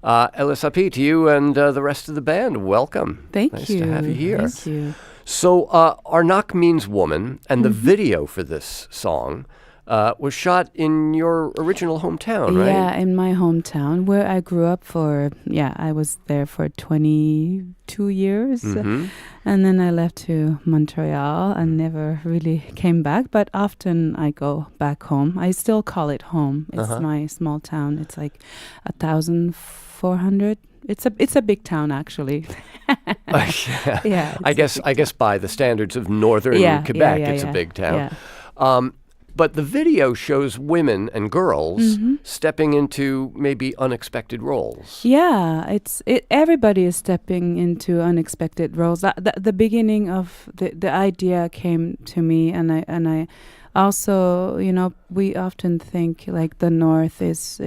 Elisapie, to you and the rest of the band, welcome. Thank nice you. Nice to have you here. Thank you. So, Arnak means woman, and the video for this song was shot in your original hometown, right? Yeah, in my hometown where I grew up I was there for 22 years. And then I left to Montreal and never really came back. But often I go back home. I still call it home. It's my small town. It's like 1,400. It's a big town, actually. Yeah, I guess by the standards of northern Quebec, it's a big town. Yeah. But the video shows women and girls stepping into maybe unexpected roles. Yeah, everybody is stepping into unexpected roles. The beginning of the idea came to me, and I also, we often think like the North is,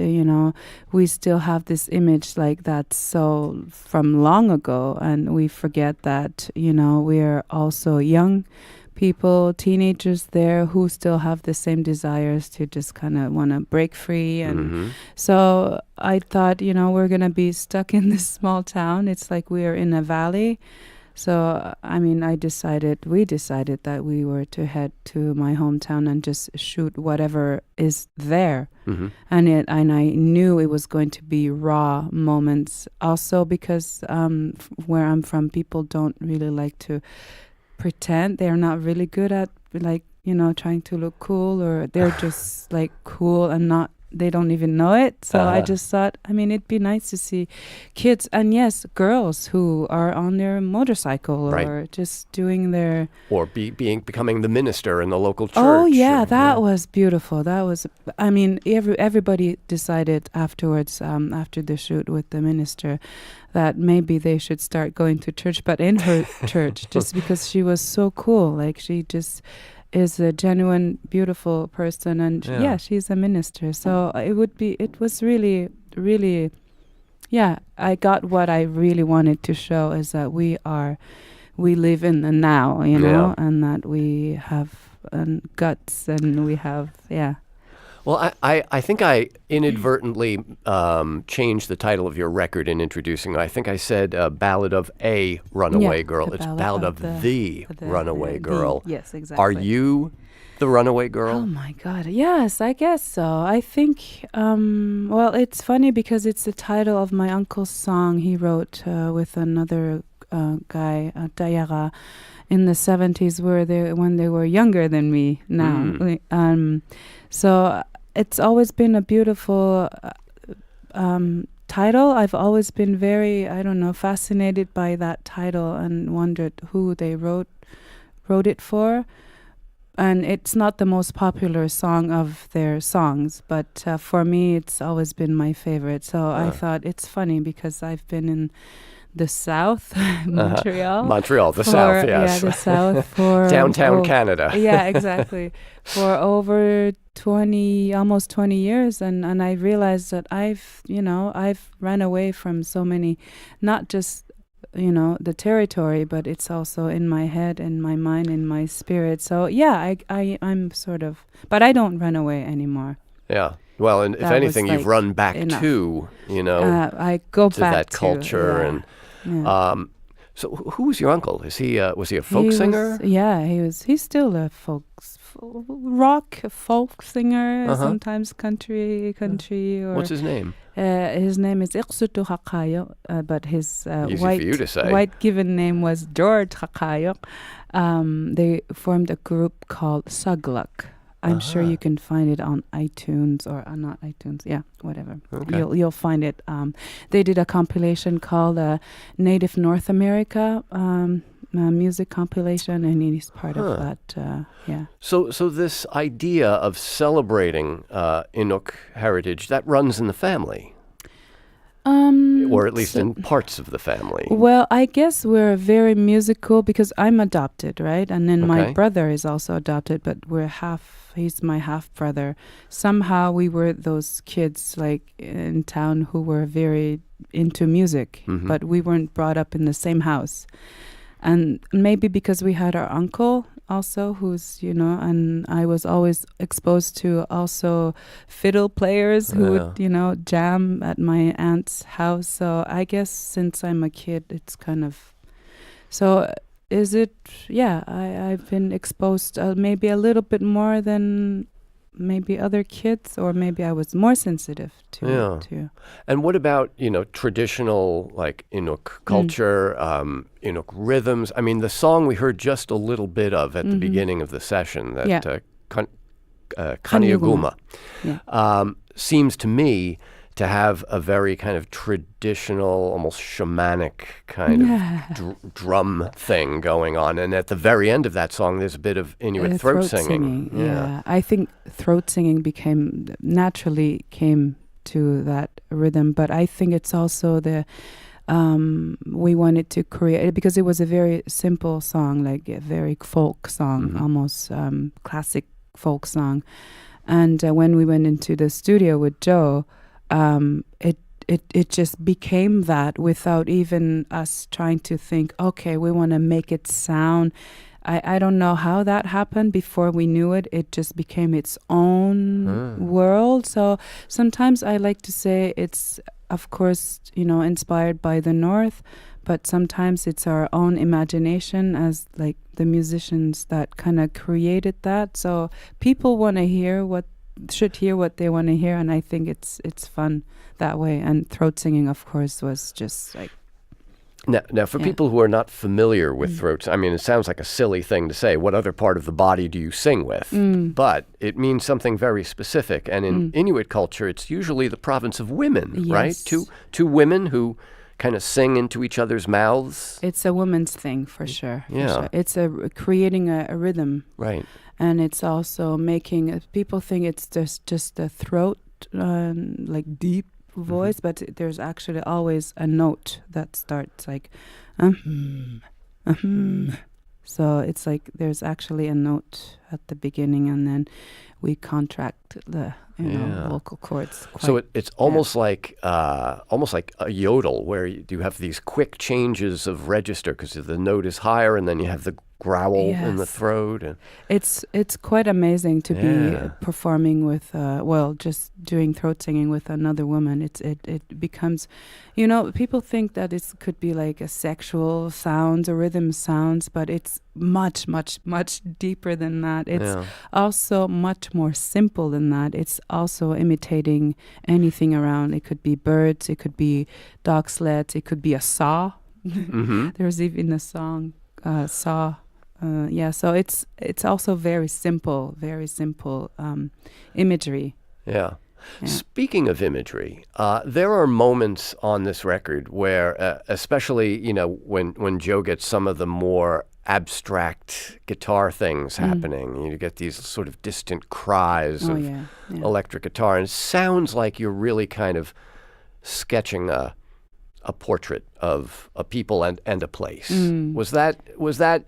we still have this image like that so from long ago, and we forget that, we're also young people, teenagers there who still have the same desires to just kind of want to break free. And so I thought, we're going to be stuck in this small town. It's like we're in a valley. So, we decided that we were to head to my hometown and just shoot whatever is there. And I knew it was going to be raw moments. Also because where I'm from, people don't really like to pretend. They're not really good at trying to look cool, or they're just like cool and they don't even know it. So I just thought, it'd be nice to see kids, and yes, girls who are on their motorcycle or just doing their... Or becoming the minister in the local church. Oh, yeah, that was beautiful. That was, everybody decided afterwards, after the shoot with the minister, that maybe they should start going to church, but in her church, just because she was so cool. Like, she just is a genuine, beautiful person, and she's a minister. So it was really, really, I got what I really wanted to show, is that we live in the now, and that we have guts, and we have, Well, I think I inadvertently changed the title of your record in introducing it. I think I said Ballad of a Runaway Girl. It's Ballad of the Runaway Girl. Yes, exactly. Are you the runaway girl? Oh, my God. Yes, I guess so. I think, it's funny because it's the title of my uncle's song he wrote with another guy, Dayara, in the 70s, when they were younger than me now. So it's always been a beautiful title. I've always been very, fascinated by that title and wondered who they wrote it for. And it's not the most popular song of their songs, but for me, it's always been my favorite. So I thought it's funny because I've been in the South, Montreal. Montreal, the South, yes. Yeah, the South for... Downtown Canada. Yeah, exactly. For over almost 20 years. And I realized that I've run away from so many, not just, the territory, but it's also in my head, in my mind, in my spirit. So, I'm sort of... But I don't run away anymore. Yeah. Well, and if anything, you've run back to, I go to back that culture. And so who was your uncle? Was he a folk singer? He's still a folk singer, sometimes country. Or what's his name? His name is Iqsutu Hakayo, but his white given name was George Hakayo. They formed a group called Saglak. I'm sure you can find it on iTunes or not iTunes. Yeah, whatever. Okay. You'll find it. They did a compilation called Native North America music compilation, and he's part of that. So this idea of celebrating Inuk heritage, that runs in the family. Or at least in parts of the family. Well, I guess we're very musical because I'm adopted, right? And then my brother is also adopted, but he's my half brother. Somehow we were those kids like in town who were very into music, but we weren't brought up in the same house. And maybe because we had our uncle also, who's, and I was always exposed to also fiddle players who would, jam at my aunt's house. So I guess since I'm a kid, it's kind of, so is it, I've been exposed maybe a little bit more than maybe other kids, or maybe I was more sensitive to. And what about, traditional like Inuk culture, Inuk rhythms? I mean, the song we heard just a little bit of at the beginning of the session, that Kaniaguma, seems to me to have a very kind of traditional, almost shamanic kind of drum thing going on. And at the very end of that song, there's a bit of Inuit throat singing. Yeah, I think throat singing naturally came to that rhythm. But I think it's also we wanted to create it because it was a very simple song, like a very folk song, almost classic folk song. And when we went into the studio with Joe, it just became that without even us trying to think, okay, we want to make it sound. I don't know how that happened. Before we knew it, it just became its own world. So sometimes I like to say it's, of course, inspired by the North, but sometimes it's our own imagination as like the musicians that kind of created that. So people should hear what they want to hear, and I think it's fun that way. And throat singing, of course, was just like now for people who are not familiar with throats, I mean, it sounds like a silly thing to say, what other part of the body do you sing with? But it means something very specific, and in Inuit culture it's usually the province of women, right? Two women who kind of sing into each other's mouths. It's a woman's thing for sure. It's creating a rhythm, right? And it's also making people think it's just the throat, like deep voice, but there's actually always a note that starts like, So it's like there's actually a note at the beginning, and then we contract the vocal cords. So it's almost like a yodel, where you have these quick changes of register because the note is higher, and then you have the growl in the throat. And it's quite amazing to be performing with, just doing throat singing with another woman. It becomes, people think that it could be like a sexual sounds or rhythm sounds, but it's much, much, much deeper than that. It's also much more simple than that. It's also imitating anything around. It could be birds, it could be dog sleds, it could be a saw. There's even a song, saw. So it's also very simple imagery. Yeah. Speaking of imagery, there are moments on this record where, especially when Joe gets some of the more abstract guitar things happening, you get these sort of distant cries of electric guitar, and it sounds like you're really kind of sketching a portrait of a people and a place. Was that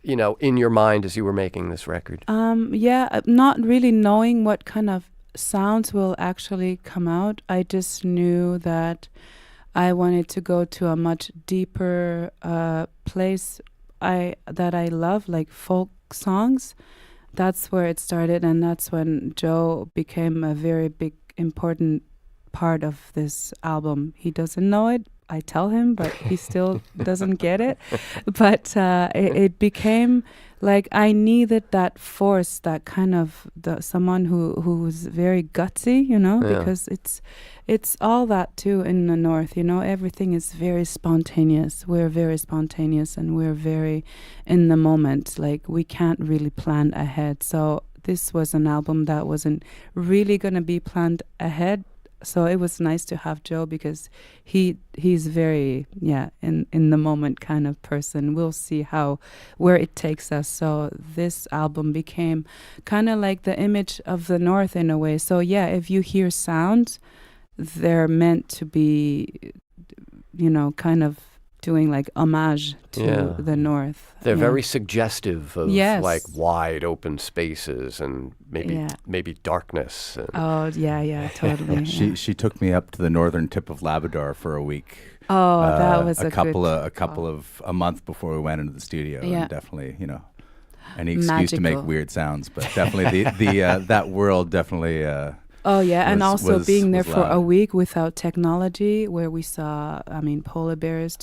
in your mind as you were making this record? Not really knowing what kind of sounds will actually come out. I just knew that I wanted to go to a much deeper place that I love, like folk songs. That's where it started, and that's when Joe became a very big, important part of this album. He doesn't know it. I tell him, but he still doesn't get it. But it became like I needed that force, that kind of someone who was very gutsy, because it's all that too in the North. Everything is very spontaneous. We're very spontaneous, and we're very in the moment. Like we can't really plan ahead. So this was an album that wasn't really going to be planned ahead. So it was nice to have Joe because he's very in the moment kind of person. We'll see where it takes us. So this album became kind of like the image of the North in a way. So if you hear sounds, they're meant to be kind of doing like homage to the North. They're very suggestive of like wide open spaces and maybe darkness. Totally. She took me up to the northern tip of Labrador for a week. That was a month before we went into the studio. And definitely, Any excuse to make magical. weird sounds, but definitely the that world definitely. Oh yeah, and also being there was for a loud. week without technology, where we saw, I mean, polar bears.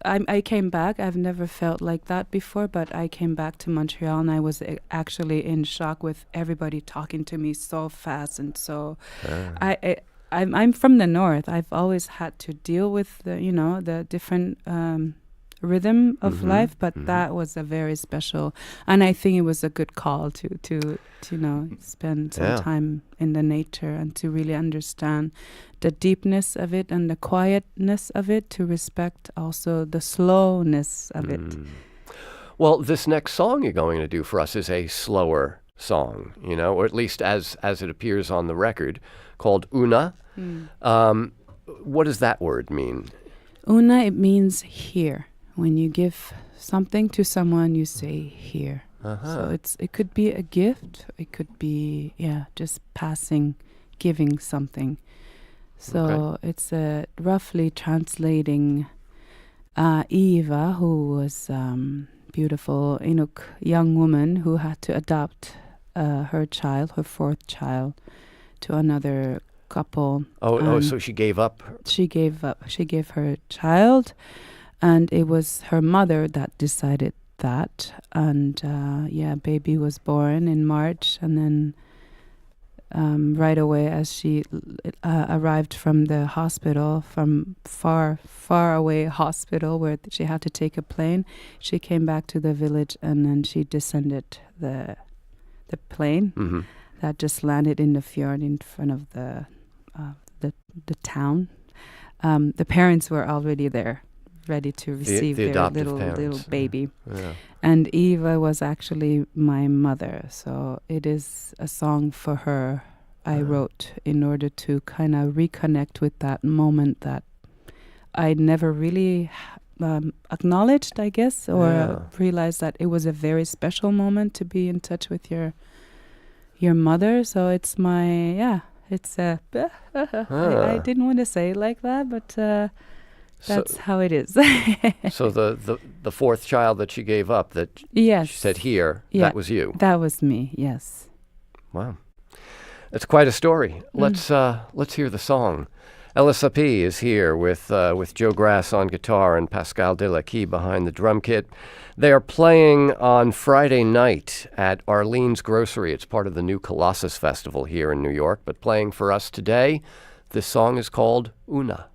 I came back. I've never felt like that before, but I came back to Montreal, and I was actually in shock with everybody talking to me so fast and so. I'm from the north. I've always had to deal with the different rhythm of life, but that was a very special, and I think it was a good call to spend some time in the nature and to really understand the deepness of it and the quietness of it, to respect also the slowness of it. Well, this next song you're going to do for us is a slower song, or at least as it appears on the record, called Una. What does that word mean? Una, it means here. When you give something to someone, you say here. So it could be a gift. It could be just giving something. So it's roughly translating Eva, who was beautiful Inuk young woman who had to adopt her fourth child, to another couple. So she gave up. She gave her child. And it was her mother that decided that. And baby was born in March. And then right away, as she arrived from the hospital, from far away hospital where she had to take a plane, she came back to the village, and then she descended the plane that just landed in the fjord in front of the town. The parents were already there, ready to receive the their adoptive little baby. Yeah. And Eva was actually my mother, so it is a song for her I wrote in order to kind of reconnect with that moment that I never really acknowledged, I guess, or realized that it was a very special moment to be in touch with your mother. So it's it's a I didn't want to say it like that, but that's how it is. So the fourth child that she gave up, that yes, she said here, that was you. That was me. Yes. Wow, that's quite a story. Let's hear the song. Elisapie is here with Joe Grass on guitar and Pascal Delacqui behind the drum kit. They are playing on Friday night at Arlene's Grocery. It's part of the new Colossus Festival here in New York, but playing for us today. This song is called Una.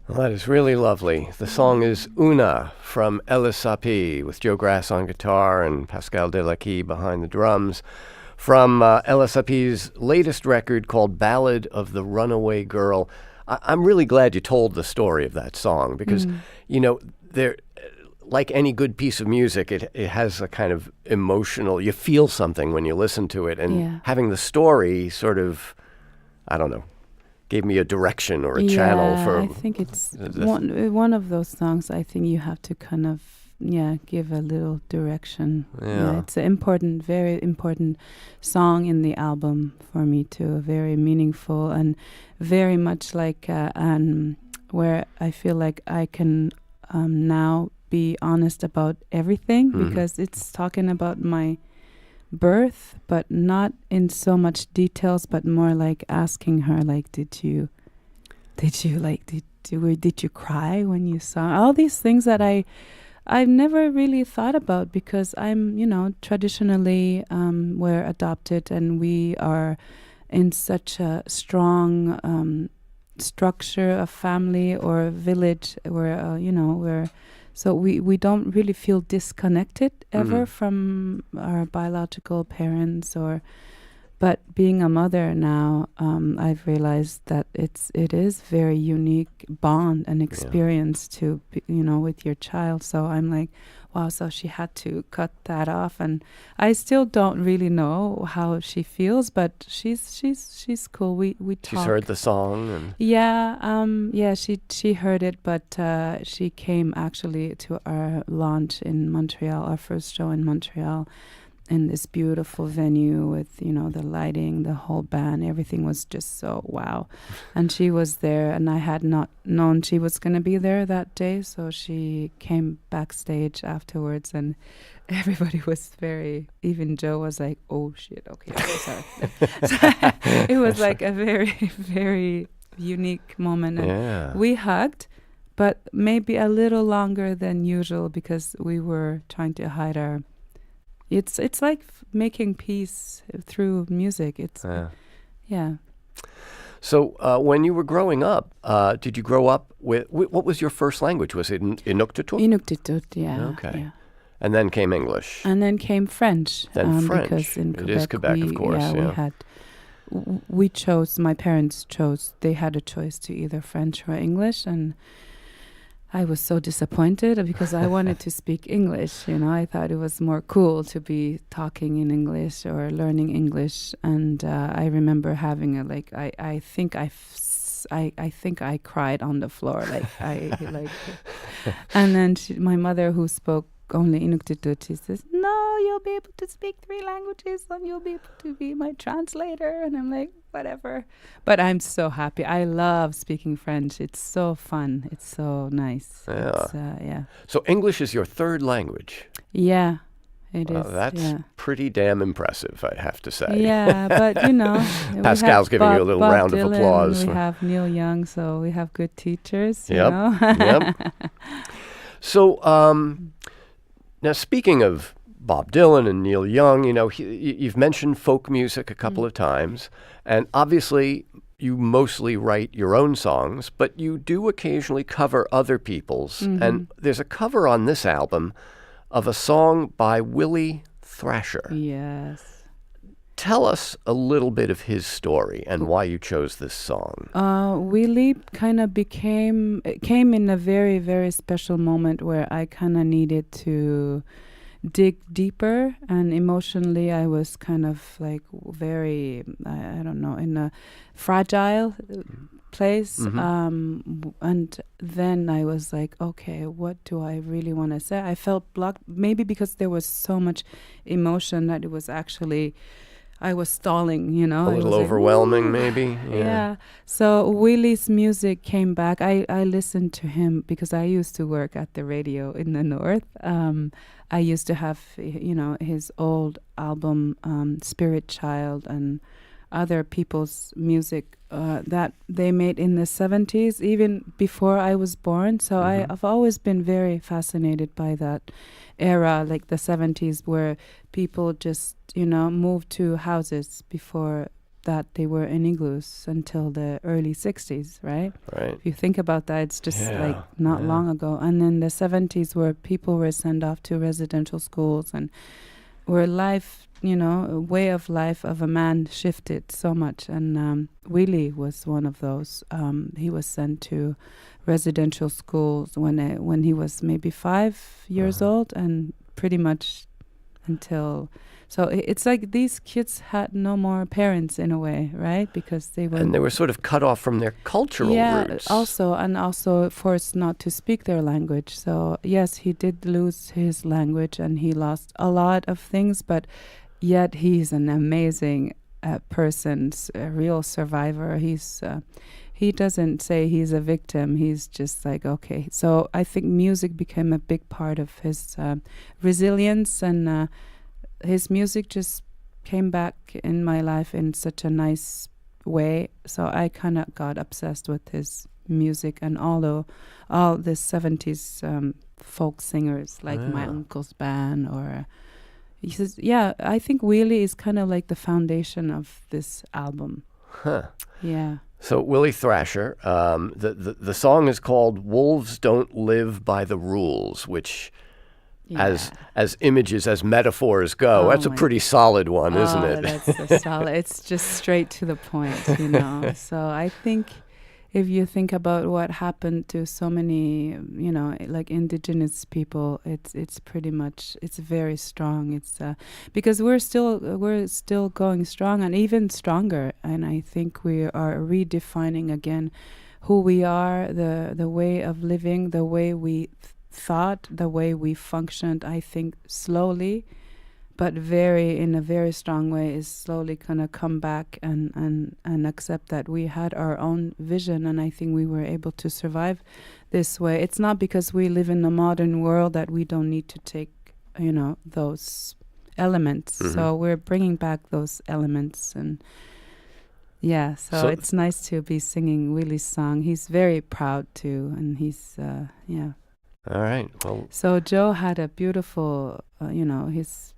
Well, that is really lovely. The song is Una from Elisapie with Joe Grass on guitar and Pascal Delacqui behind the drums from Elisapie's latest record called Ballad of the Runaway Girl. I'm really glad you told the story of that song because, you know, there, like any good piece of music, it has a kind of emotional, you feel something when you listen to it. And having the story sort of, I don't know, gave me a direction or a channel for. I think it's one of those songs. I think you have to kind of give a little direction. Yeah, it's an important, very important song in the album for me too. Very meaningful and very much like where I feel like I can now be honest about everything because it's talking about my birth, but not in so much details, but more like asking her, like, did you cry when you saw all these things that I've never really thought about because I'm, you know, traditionally we're adopted and we are in such a strong structure of family or village where we're. So we don't really feel disconnected ever from our biological parents but being a mother now, I've realized that it is very unique bond and experience to be, with your child. So I'm like, wow, so she had to cut that off, and I still don't really know how she feels, but she's cool. We talk. She's heard the song and she heard it, but she came actually to our launch in Montreal, our first show in Montreal, in this beautiful venue with, the lighting, the whole band, everything was just so wow. And she was there, and I had not known she was going to be there that day, so she came backstage afterwards, and everybody was even Joe was like, oh shit, okay, sorry. So it was like a very, very unique moment, and we hugged, but maybe a little longer than usual because we were trying to hide our. It's like making peace through music. It's So when you were growing up, did you grow up with what was your first language? Was it Inuk? Inuk, yeah. Okay. Yeah. And then came English. And then came French. Then French. Because in Quebec, it is Quebec, of course. We chose. My parents chose. They had a choice to either French or English, and I was so disappointed because I wanted to speak English. I thought it was more cool to be talking in English or learning English. And I remember having I think I cried on the floor. And then my mother, who spoke only Inuk, she says, "No, you'll be able to speak 3 languages and you'll be able to be my translator." And I'm like, whatever. But I'm so happy. I love speaking French. It's so fun. It's so nice. Yeah. So English is your 3rd language? Yeah, it is. That's pretty damn impressive, I have to say. Yeah, but Pascal's giving you a little round of applause. We have Neil Young, so we have good teachers. Yep. So, now, speaking of Bob Dylan and Neil Young, you've mentioned folk music a couple of times, and obviously you mostly write your own songs, but you do occasionally cover other people's. And there's a cover on this album of a song by Willie Thrasher. Yes. Tell us a little bit of his story and why you chose this song. Willie kind of came in a very, very special moment where I kind of needed to dig deeper, and emotionally I was kind of like very, I don't know, in a fragile place. And then I was like, okay, what do I really want to say? I felt blocked, maybe because there was so much emotion that it was actually, I was stalling, you know. A little overwhelming, maybe. Yeah. So Willie's music came back. I listened to him because I used to work at the radio in the north. I used to have, you know, his old album, Spirit Child, and other people's music that they made in the 70s, even before I was born. So I've always been very fascinated by that era, like the 70s, where people just, you know, moved to houses. Before that, they were in igloos until the early 60s, right? Right. If you think about that, it's just like not long ago. And then the 70s, where people were sent off to residential schools, and where life, you know, a way of life of a man shifted so much. And Willie was one of those. He was sent to residential schools when he was maybe 5 years old, and pretty much until... So it's like these kids had no more parents in a way, right? Because they were... And they were sort of cut off from their cultural roots. also forced not to speak their language. So yes, he did lose his language and he lost a lot of things, but yet he's an amazing person, a real survivor. He doesn't say he's a victim. He's just like, okay. So I think music became a big part of his resilience, and his music just came back in my life in such a nice way. So I kind of got obsessed with his music, and all the 70s folk singers like my uncle's band, or he says, I think Willie is kind of like the foundation of this album. Yeah. So Willie Thrasher, the song is called "Wolves Don't Live by the Rules," which, as images, as metaphors go, that's a pretty solid one, isn't it? That's a solid. It's just straight to the point, you know. So I think if you think about what happened to so many, you know, like indigenous people, it's pretty much, it's very strong. It's because we're still going strong, and even stronger. And I think we are redefining again who we are, the way of living, the way we thought, the way we functioned. I think slowly, but in a very strong way, is slowly gonna come back and accept that we had our own vision, and I think we were able to survive this way. It's not because we live in a modern world that we don't need to take, you know, those elements. So we're bringing back those elements, and so it's nice to be singing Willie's song. He's very proud too, and he's All right. Well, so Joe had a beautiful, you know, his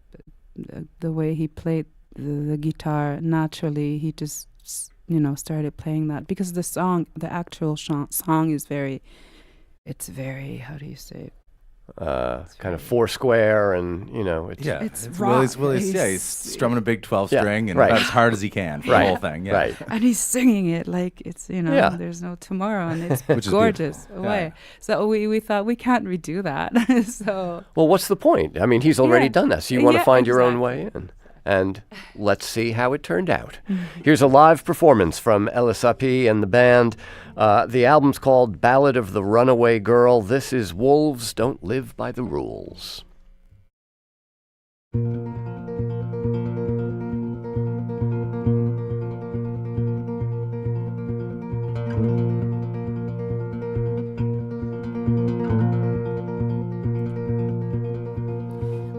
the way he played the guitar naturally. He just, you know, started playing that because the actual song is very, it's very, how do you say it? Kind of four square, and you know, it's rock. He's strumming a big 12-string and about as hard as he can for the whole thing. Yeah. Right. And he's singing it like it's, you know, there's no tomorrow, and it's gorgeous way. So we thought we can't redo that. So well, what's the point? I mean, he's already done that, so you want to find your own way in. And let's see how it turned out. Here's a live performance from Elisapie and the band. The album's called Ballad of the Runaway Girl. This is Wolves Don't Live by the Rules.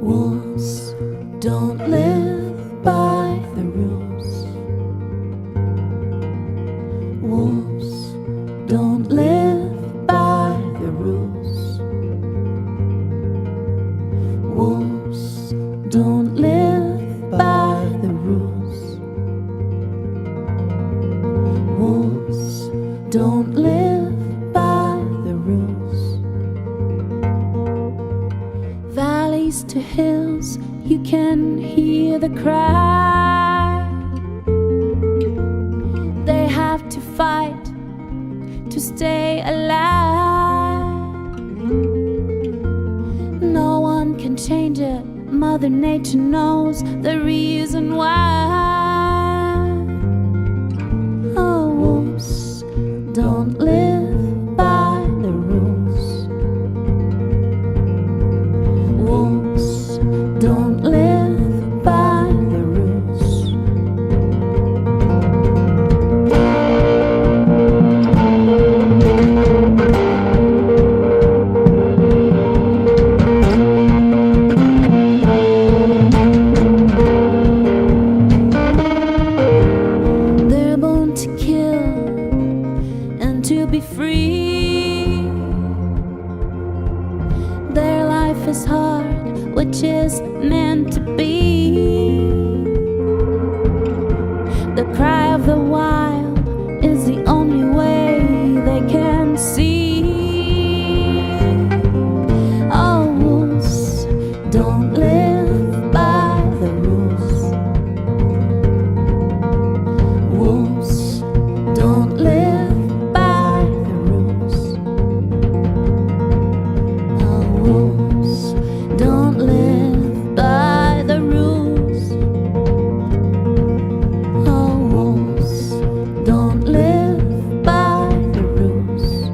Wolves don't live by the rules. Wolves don't live by the rules. Wolves don't live by the rules. Wolves don't live by the rules. Valleys to hills, you can hear the cry. They have to fight to stay alive. No one can change it. Mother Nature knows the reason why. Oh, wolves which is meant to be. The cry of the wild is the only way they can see. Oh, wolves don't live by the rules. Wolves don't live by the rules. Oh, wolves don't live by the rules. Oh, wolves don't live by the rules.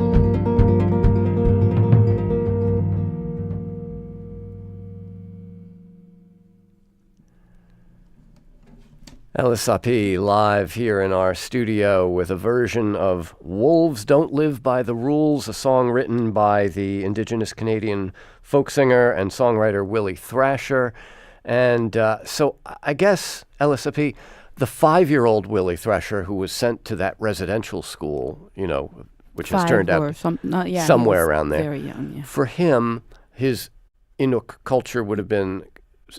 Elisapie live here in our studio with a version of Wolves Don't Live by the Rules, a song written by the Indigenous Canadian folk singer and songwriter Willie Thrasher. And so I guess, Elisapie, the 5-year-old Willie Thrasher who was sent to that residential school, you know, which has turned out somewhere around there. Very young, yeah. For him, his Inuk culture would have been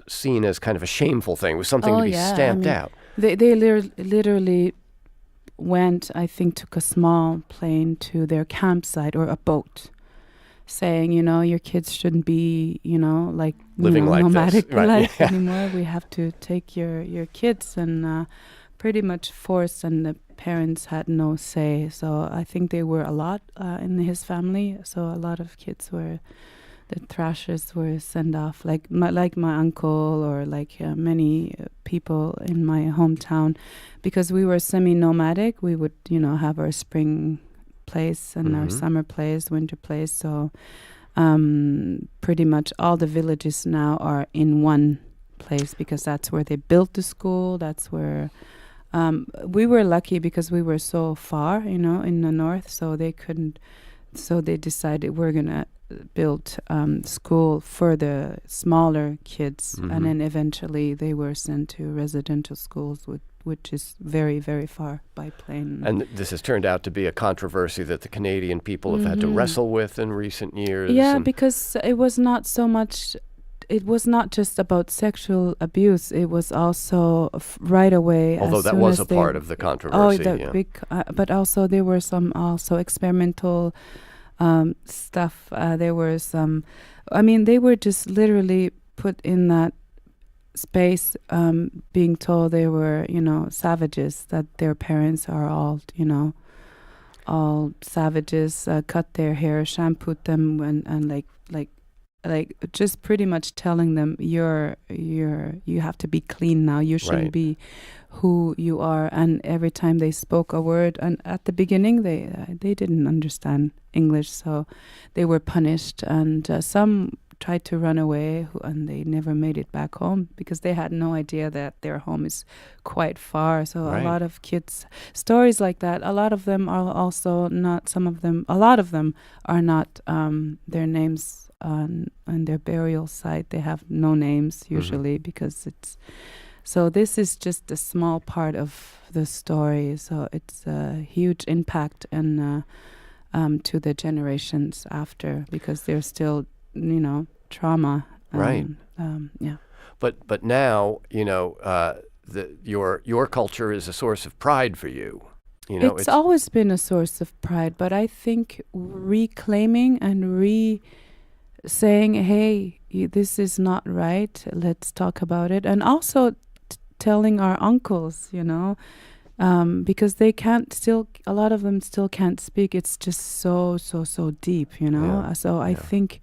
seen as kind of a shameful thing. It was something to be stamped out. They literally went, I think, took a small plane to their campsite or a boat, saying, you know, your kids shouldn't be, you know, like living like nomadic this. Right. life anymore. We have to take your kids, and pretty much forced, and the parents had no say. So I think they were a lot in his family. So a lot of kids were. The Thrashers were sent off, like my uncle or like many people in my hometown, because we were semi-nomadic. We would, you know, have our spring place and our summer place, winter place. So pretty much all the villages now are in one place because that's where they built the school. That's where we were lucky because we were so far, you know, in the north. So they couldn't. So they decided we're gonna build school for the smaller kids, and then eventually they were sent to residential schools, which is very, very far by plane. And this has turned out to be a controversy that the Canadian people have had to wrestle with in recent years. Yeah, because it was not so much. It was not just about sexual abuse. It was also right away. Although that was a part of the controversy. But also there were some also experimental stuff. There were some. I mean, they were just literally put in that space, being told they were, you know, savages. That their parents are all, you know, all savages. Cut their hair, shampooed them, and like just pretty much telling them you have to be clean now. You shouldn't be who you are. And every time they spoke a word, and at the beginning they didn't understand English, so they were punished. And some tried to run away, and they never made it back home because they had no idea that their home is quite far. So a lot of kids stories like that. A lot of them are also not. A lot of them are not. Their names on their burial site, they have no names usually because it's. So this is just a small part of the story. So it's a huge impact and to the generations after, because there's still, you know, trauma. Yeah. But now, you know, your culture is a source of pride for you. You know, it's always been a source of pride, but I think reclaiming and saying, hey, this is not right, let's talk about it. And also telling our uncles, you know, because they can't a lot of them still can't speak. It's just so deep, you know. I think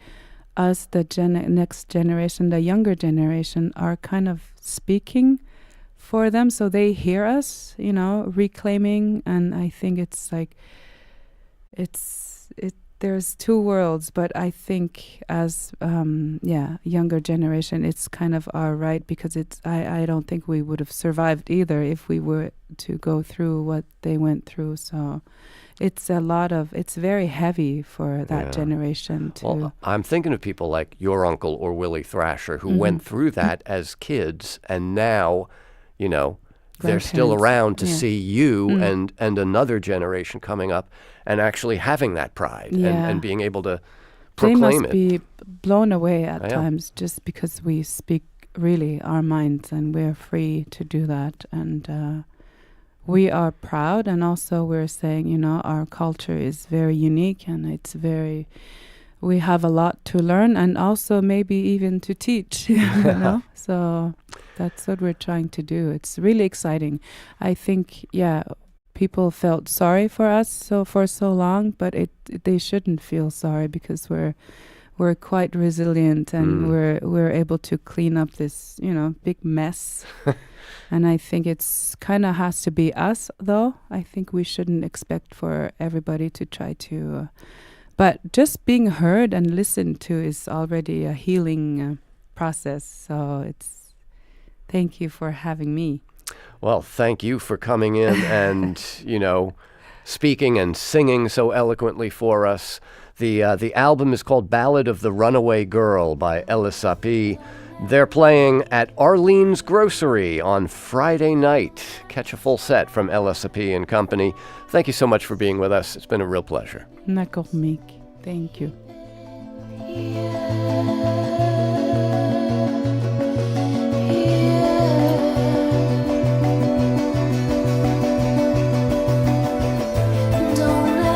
us, the next generation, the younger generation, are kind of speaking for them, so they hear us, you know, reclaiming. And I think it's like there's two worlds, but I think as younger generation, it's kind of our right, because I don't think we would have survived either if we were to go through what they went through. So it's very heavy for that generation to. Well, I'm thinking of people like your uncle or Willie Thrasher who went through that as kids, and now, you know, they're still around to see you and another generation coming up and actually having that pride and being able to proclaim must it. be blown away at times just because we speak really our minds and we're free to do that. And we are proud, and also we're saying, you know, our culture is very unique and we have a lot to learn and also maybe even to teach, you know? So that's what we're trying to do. It's really exciting. I think, people felt sorry for us for so long, but they shouldn't feel sorry because we're quite resilient and we're able to clean up this, you know, big mess. And I think it's kind of has to be us, though. I think we shouldn't expect for everybody to try to. But just being heard and listened to is already a healing process. So thank you for having me. Well, thank you for coming in and, you know, speaking and singing so eloquently for us. The album is called Ballad of the Runaway Girl by Elisapie. They're playing at Arlene's Grocery on Friday night. Catch a full set from Elisapie and company. Thank you so much for being with us. It's been a real pleasure. Thank you.